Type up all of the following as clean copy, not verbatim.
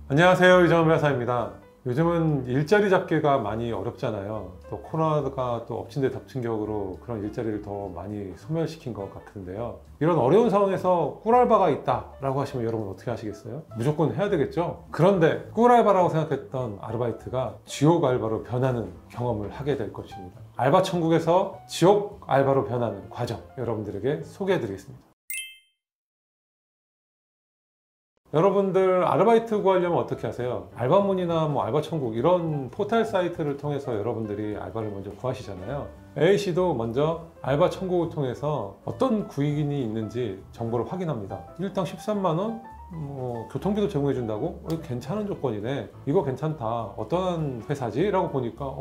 안녕하세요, 이정은 변호사입니다. 요즘은 일자리 잡기가 많이 어렵잖아요. 또 코로나가 또 엎친 데 덮친 격으로 그런 일자리를 더 많이 소멸시킨 것 같은데요. 이런 어려운 상황에서 꿀알바가 있다라고 하시면 여러분 어떻게 하시겠어요? 무조건 해야 되겠죠? 그런데 꿀알바라고 생각했던 아르바이트가 지옥 알바로 변하는 경험을 하게 될 것입니다. 알바 천국에서 지옥 알바로 변하는 과정, 여러분들에게 소개해 드리겠습니다. 여러분들 아르바이트 구하려면 어떻게 하세요? 알바몬이나 알바천국 이런 포털 사이트를 통해서 여러분들이 알바를 먼저 구하시잖아요. A씨도 먼저 알바천국을 통해서 어떤 구인이 있는지 정보를 확인합니다. 일당 13만 원? 교통비도 제공해 준다고? 괜찮은 조건이네. 이거 괜찮다. 어떤 회사지? 라고 보니까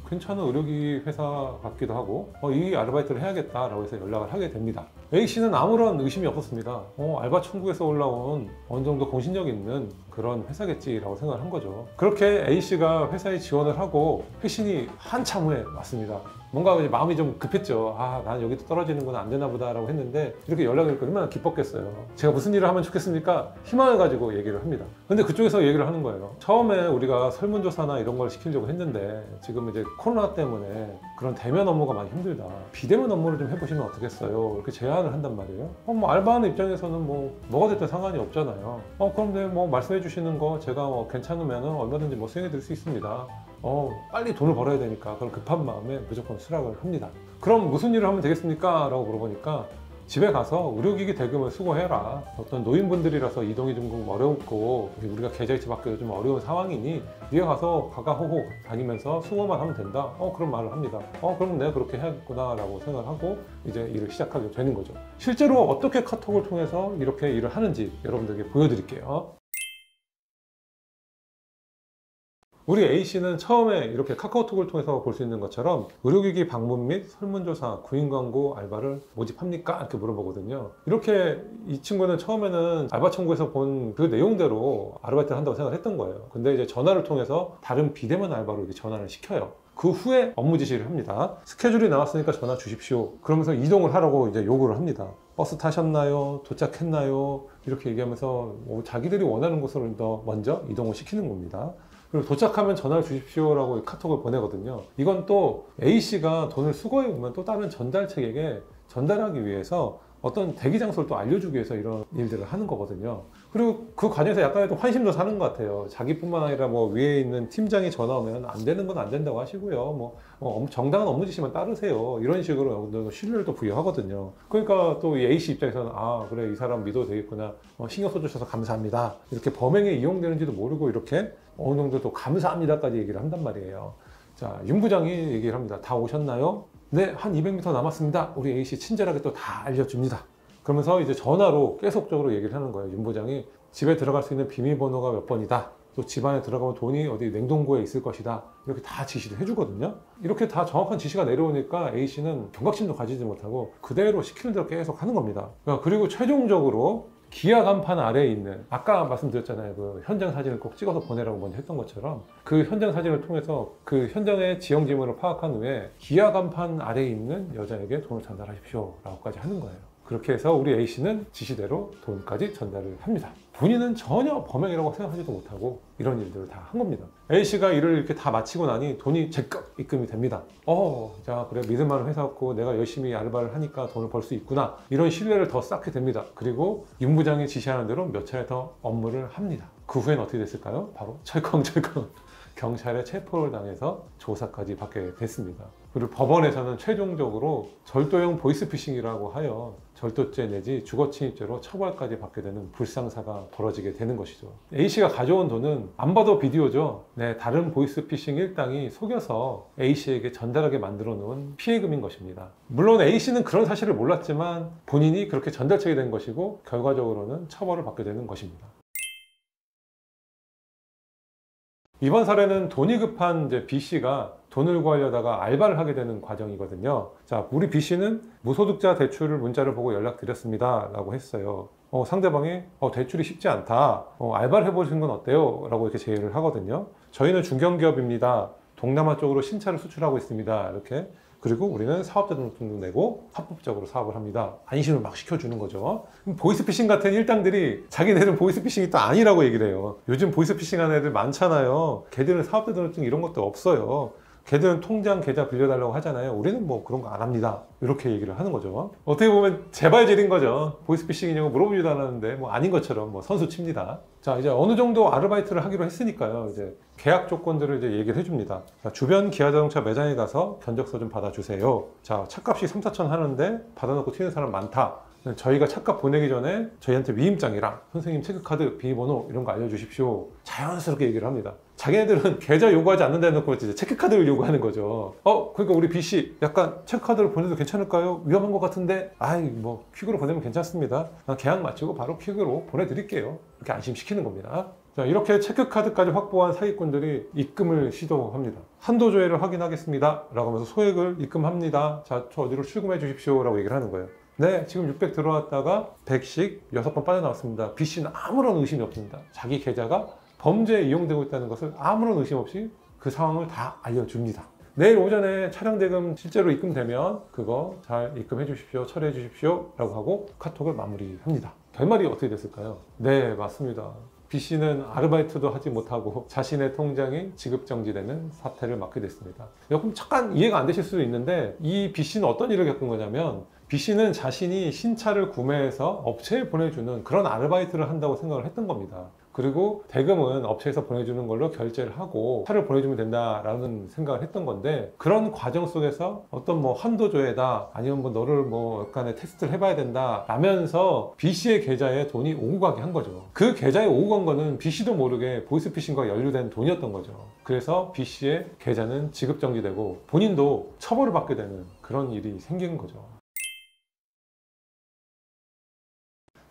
괜찮은 의료기기 회사 같기도 하고 이 아르바이트를 해야겠다 라고 해서 연락을 하게 됩니다. A씨는 아무런 의심이 없었습니다. 알바 천국에서 올라온 어느 정도 공신력 있는 그런 회사겠지 라고 생각을 한 거죠. 그렇게 A씨가 회사에 지원을 하고 회신이 한참 후에 왔습니다. 뭔가 이제 마음이 좀 급했죠. 난 여기도 떨어지는 건 안 되나 보다 라고 했는데 이렇게 연락이 오니까 얼마나 기뻤겠어요. 제가 무슨 일을 하면 좋겠습니까? 희망을 가지고 얘기를 합니다. 근데 그쪽에서 얘기를 하는 거예요. 처음에 우리가 설문조사나 이런 걸 시키려고 했는데 지금 이제 코로나 때문에 그런 대면 업무가 많이 힘들다. 비대면 업무를 좀 해보시면 어떻겠어요? 이렇게 제안을 한단 말이에요. 알바하는 입장에서는 뭐가 됐든 상관이 없잖아요. 그런데 말씀해 주시는 거 제가 괜찮으면 얼마든지 수행해 드릴 수 있습니다. 빨리 돈을 벌어야 되니까 그런 급한 마음에 무조건 수락을 합니다. 그럼 무슨 일을 하면 되겠습니까? 라고 물어보니까 집에 가서 의료기기 대금을 수거해라. 어떤 노인분들이라서 이동이 좀 어렵고 우리가 계좌이체 받기도 좀 어려운 상황이니 네가 가서 가가호호 다니면서 수거만 하면 된다. 그런 말을 합니다. 그럼 내가 그렇게 해야겠구나 라고 생각을 하고 이제 일을 시작하게 되는 거죠. 실제로 어떻게 카톡을 통해서 이렇게 일을 하는지 여러분들에게 보여드릴게요. 우리 A씨는 처음에 이렇게 카카오톡을 통해서 볼 수 있는 것처럼 의료기기 방문 및 설문조사, 구인광고 알바를 모집합니까? 이렇게 물어보거든요. 이렇게 이 친구는 처음에는 알바천국에서 본 그 내용대로 아르바이트를 한다고 생각을 했던 거예요. 근데 이제 전화를 통해서 다른 비대면 알바로 이렇게 전화를 시켜요. 그 후에 업무 지시를 합니다. 스케줄이 나왔으니까 전화 주십시오. 그러면서 이동을 하라고 이제 요구를 합니다. 버스 타셨나요? 도착했나요? 이렇게 얘기하면서 자기들이 원하는 곳으로 더 먼저 이동을 시키는 겁니다. 그리고 도착하면 전화를 주십시오라고 카톡을 보내거든요. 이건 또 A씨가 돈을 수거해 오면 또 다른 전달책에게 전달하기 위해서 어떤 대기 장소를 또 알려주기 위해서 이런 일들을 하는 거거든요. 그리고 그 과정에서 약간의 또 환심도 사는 것 같아요. 자기뿐만 아니라 위에 있는 팀장이 전화 오면 안 되는 건 안 된다고 하시고요. 정당한 업무 지시만 따르세요. 이런 식으로 신뢰를 또 부여하거든요. 그러니까 또 이 A씨 입장에서는 그래, 이 사람 믿어도 되겠구나. 신경 써주셔서 감사합니다. 이렇게 범행에 이용되는지도 모르고 이렇게 어느 정도 또 감사합니다까지 얘기를 한단 말이에요. 자, 윤 부장이 얘기를 합니다. 다 오셨나요? 네, 한 200m 남았습니다. 우리 A씨 친절하게 또 다 알려줍니다. 그러면서 이제 전화로 계속적으로 얘기를 하는 거예요. 윤 부장이 집에 들어갈 수 있는 비밀번호가 몇 번이다. 또 집안에 들어가면 돈이 어디 냉동고에 있을 것이다. 이렇게 다 지시를 해주거든요. 이렇게 다 정확한 지시가 내려오니까 A씨는 경각심도 가지지 못하고 그대로 시키는 대로 계속 하는 겁니다. 그리고 최종적으로 기아 간판 아래에 있는, 아까 말씀드렸잖아요. 그 현장 사진을 꼭 찍어서 보내라고 먼저 했던 것처럼 그 현장 사진을 통해서 그 현장의 지형 지문을 파악한 후에 기아 간판 아래에 있는 여자에게 돈을 전달하십시오 라고까지 하는 거예요. 그렇게 해서 우리 A씨는 지시대로 돈까지 전달을 합니다. 본인은 전혀 범행이라고 생각하지도 못하고 이런 일들을 다 한 겁니다. A씨가 일을 이렇게 다 마치고 나니 돈이 제껏 입금이 됩니다. 자, 그래, 믿을만한 회사였고 내가 열심히 알바를 하니까 돈을 벌 수 있구나. 이런 신뢰를 더 쌓게 됩니다. 그리고 윤 부장이 지시하는 대로 몇 차례 더 업무를 합니다. 그 후엔 어떻게 됐을까요? 바로 철컹철컹 경찰에 체포를 당해서 조사까지 받게 됐습니다. 그리고 법원에서는 최종적으로 절도형 보이스피싱이라고 하여 절도죄 내지 주거침입죄로 처벌까지 받게 되는 불상사가 벌어지게 되는 것이죠. A씨가 가져온 돈은 안 봐도 비디오죠. 네, 다른 보이스피싱 일당이 속여서 A씨에게 전달하게 만들어 놓은 피해금인 것입니다. 물론 A씨는 그런 사실을 몰랐지만 본인이 그렇게 전달책이 된 것이고 결과적으로는 처벌을 받게 되는 것입니다. 이번 사례는 돈이 급한 B씨가 돈을 구하려다가 알바를 하게 되는 과정이거든요. 자, 우리 B씨는 무소득자 대출을 문자를 보고 연락드렸습니다 라고 했어요. 상대방이 대출이 쉽지 않다. 알바를 해보시는 건 어때요? 라고 이렇게 제의를 하거든요. 저희는 중견기업입니다. 동남아 쪽으로 신차를 수출하고 있습니다. 이렇게 그리고 우리는 사업자 등록증도 내고 합법적으로 사업을 합니다. 안심을 막 시켜주는 거죠. 보이스피싱 같은 일당들이 자기네들은 보이스피싱이 또 아니라고 얘기를 해요. 요즘 보이스피싱 하는 애들 많잖아요. 걔들은 사업자 등록증 이런 것도 없어요. 걔들은 통장 계좌 빌려달라고 하잖아요. 우리는 뭐 그런 거 안 합니다. 이렇게 얘기를 하는 거죠. 어떻게 보면 재발질인 거죠. 보이스피싱이냐고 물어보지도 않았는데 뭐 아닌 것처럼 뭐 선수 칩니다. 자, 이제 어느 정도 아르바이트를 하기로 했으니까요. 이제 계약 조건들을 이제 얘기를 해줍니다. 자, 주변 기아자동차 매장에 가서 견적서 좀 받아주세요. 자, 차값이 3, 4천 하는데 받아놓고 튀는 사람 많다. 저희가 차값 보내기 전에 저희한테 위임장이랑 선생님 체크카드 비밀번호 이런 거 알려주십시오. 자연스럽게 얘기를 합니다. 자기네들은 계좌 요구하지 않는다 해놓고 이제 체크카드를 요구하는 거죠. 그러니까 우리 B씨 약간 체크카드를 보내도 괜찮을까요? 위험한 것 같은데 뭐 퀵으로 보내면 괜찮습니다. 계약 마치고 바로 퀵으로 보내드릴게요. 이렇게 안심시키는 겁니다. 자, 이렇게 체크카드까지 확보한 사기꾼들이 입금을 시도합니다. 한도 조회를 확인하겠습니다 라고 하면서 소액을 입금합니다. 자, 저 어디로 출금해 주십시오 라고 얘기를 하는 거예요. 네, 지금 600 들어왔다가 100씩 6번 빠져나왔습니다. B씨는 아무런 의심이 없습니다. 자기 계좌가 범죄에 이용되고 있다는 것을 아무런 의심 없이 그 상황을 다 알려줍니다. 내일 오전에 차량 대금 실제로 입금되면 그거 잘 입금해 주십시오, 처리해 주십시오 라고 하고 카톡을 마무리합니다. 결말이 어떻게 됐을까요? 네, 맞습니다. B씨는 아르바이트도 하지 못하고 자신의 통장이 지급정지되는 사태를 맞게 됐습니다. 그럼 잠깐 이해가 안 되실 수도 있는데 이 B씨는 어떤 일을 겪은 거냐면 B씨는 자신이 신차를 구매해서 업체에 보내주는 그런 아르바이트를 한다고 생각을 했던 겁니다. 그리고 대금은 업체에서 보내주는 걸로 결제를 하고 차를 보내주면 된다라는 생각을 했던 건데 그런 과정 속에서 어떤 뭐 한도조회다 아니면 뭐 너를 뭐 약간의 테스트를 해봐야 된다 라면서 B씨의 계좌에 돈이 오고 가게 한 거죠. 그 계좌에 오고 간 거는 B씨도 모르게 보이스피싱과 연루된 돈이었던 거죠. 그래서 B씨의 계좌는 지급정지되고 본인도 처벌을 받게 되는 그런 일이 생긴 거죠.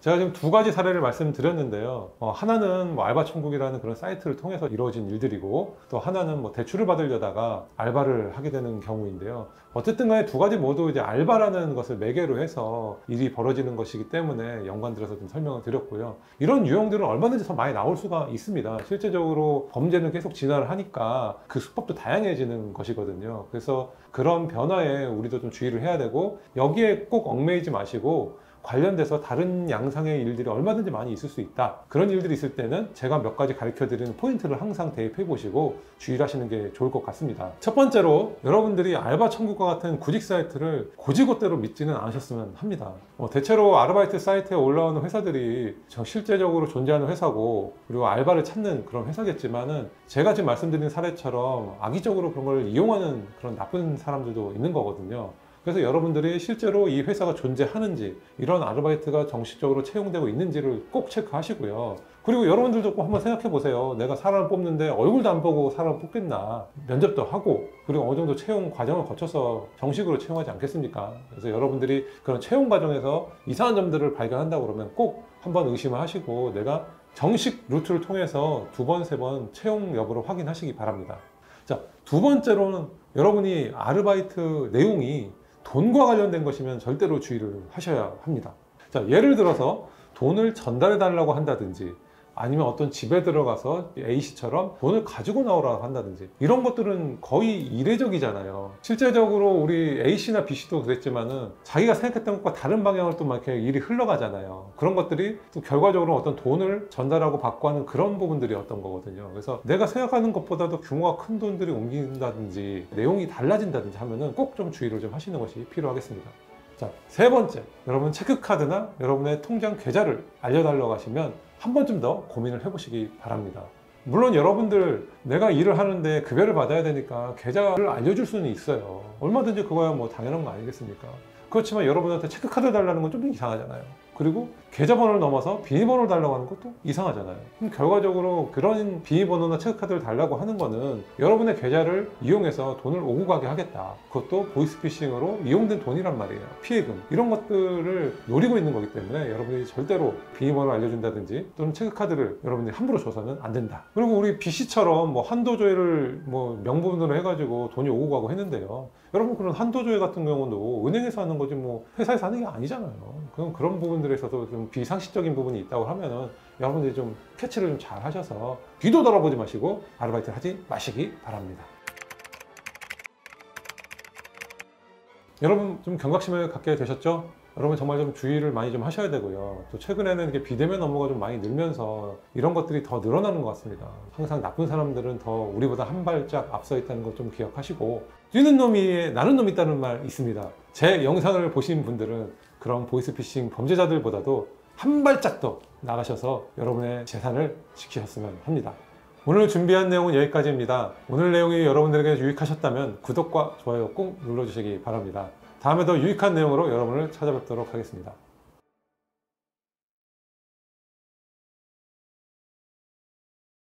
제가 지금 두 가지 사례를 말씀드렸는데요. 하나는 뭐 알바천국이라는 그런 사이트를 통해서 이루어진 일들이고 또 하나는 뭐 대출을 받으려다가 알바를 하게 되는 경우인데요. 어쨌든 간에 두 가지 모두 이제 알바라는 것을 매개로 해서 일이 벌어지는 것이기 때문에 연관들어서 좀 설명을 드렸고요. 이런 유형들은 얼마든지 더 많이 나올 수가 있습니다. 실제적으로 범죄는 계속 진화를 하니까 그 수법도 다양해지는 것이거든요. 그래서 그런 변화에 우리도 좀 주의를 해야 되고 여기에 꼭 얽매이지 마시고 관련돼서 다른 양상의 일들이 얼마든지 많이 있을 수 있다. 그런 일들이 있을 때는 제가 몇 가지 가르쳐 드리는 포인트를 항상 대입해 보시고 주의를 하시는 게 좋을 것 같습니다. 첫 번째로 여러분들이 알바 천국과 같은 구직 사이트를 고지고대로 믿지는 않으셨으면 합니다. 대체로 아르바이트 사이트에 올라오는 회사들이 실제적으로 존재하는 회사고 그리고 알바를 찾는 그런 회사겠지만은 제가 지금 말씀드린 사례처럼 악의적으로 그런 걸 이용하는 그런 나쁜 사람들도 있는 거거든요. 그래서 여러분들이 실제로 이 회사가 존재하는지 이런 아르바이트가 정식적으로 채용되고 있는지를 꼭 체크하시고요. 그리고 여러분들도 꼭 한번 생각해 보세요. 내가 사람을 뽑는데 얼굴도 안 보고 사람을 뽑겠나. 면접도 하고 그리고 어느 정도 채용 과정을 거쳐서 정식으로 채용하지 않겠습니까? 그래서 여러분들이 그런 채용 과정에서 이상한 점들을 발견한다고 그러면 꼭 한번 의심을 하시고 내가 정식 루트를 통해서 두 번, 세 번 채용 여부를 확인하시기 바랍니다. 자, 두 번째로는 여러분이 아르바이트 내용이 돈과 관련된 것이면 절대로 주의를 하셔야 합니다. 자, 예를 들어서 돈을 전달해 달라고 한다든지 아니면 어떤 집에 들어가서 A씨처럼 돈을 가지고 나오라고 한다든지 이런 것들은 거의 이례적이잖아요. 실제적으로 우리 A씨나 B씨도 그랬지만은 자기가 생각했던 것과 다른 방향으로 또 막 이렇게 일이 흘러가잖아요. 그런 것들이 또 결과적으로 어떤 돈을 전달하고 받고 하는 그런 부분들이었던 거거든요. 그래서 내가 생각하는 것보다도 규모가 큰 돈들이 옮긴다든지 내용이 달라진다든지 하면은 꼭 좀 주의를 좀 하시는 것이 필요하겠습니다. 자, 세 번째, 여러분 체크카드나 여러분의 통장 계좌를 알려달라고 하시면 한 번쯤 더 고민을 해보시기 바랍니다. 물론 여러분들 내가 일을 하는데 급여를 받아야 되니까 계좌를 알려줄 수는 있어요. 얼마든지 그거야 뭐 당연한 거 아니겠습니까? 그렇지만 여러분한테 체크카드 달라는 건 좀 이상하잖아요. 그리고 계좌번호를 넘어서 비밀번호를 달라고 하는 것도 이상하잖아요. 그럼 결과적으로 그런 비밀번호나 체크카드를 달라고 하는 거는 여러분의 계좌를 이용해서 돈을 오고 가게 하겠다. 그것도 보이스피싱으로 이용된 돈이란 말이에요. 피해금 이런 것들을 노리고 있는 거기 때문에 여러분이 절대로 비밀번호를 알려준다든지 또는 체크카드를 여러분이 함부로 줘서는 안 된다. 그리고 우리 B씨처럼 뭐 한도조회를 뭐 명분으로 해가지고 돈이 오고 가고 했는데요. 여러분 그런 한도조회 같은 경우도 은행에서 하는 거지 뭐 회사에서 하는 게 아니잖아요. 그런 부분들에 있어서 좀 비상식적인 부분이 있다고 하면은 여러분들이 좀 캐치를 좀 잘 하셔서 뒤도 돌아보지 마시고 아르바이트를 하지 마시기 바랍니다. 여러분 좀 경각심을 갖게 되셨죠? 여러분 정말 좀 주의를 많이 좀 하셔야 되고요. 또 최근에는 이게 비대면 업무가 좀 많이 늘면서 이런 것들이 더 늘어나는 것 같습니다. 항상 나쁜 사람들은 더 우리보다 한 발짝 앞서 있다는 것 좀 기억하시고, 뛰는 놈이 나는 놈이 있다는 말 있습니다. 제 영상을 보신 분들은 그런 보이스피싱 범죄자들보다도 한 발짝 더 나가셔서 여러분의 재산을 지키셨으면 합니다. 오늘 준비한 내용은 여기까지입니다. 오늘 내용이 여러분들에게 유익하셨다면 구독과 좋아요 꼭 눌러주시기 바랍니다. 다음에 더 유익한 내용으로 여러분을 찾아뵙도록 하겠습니다.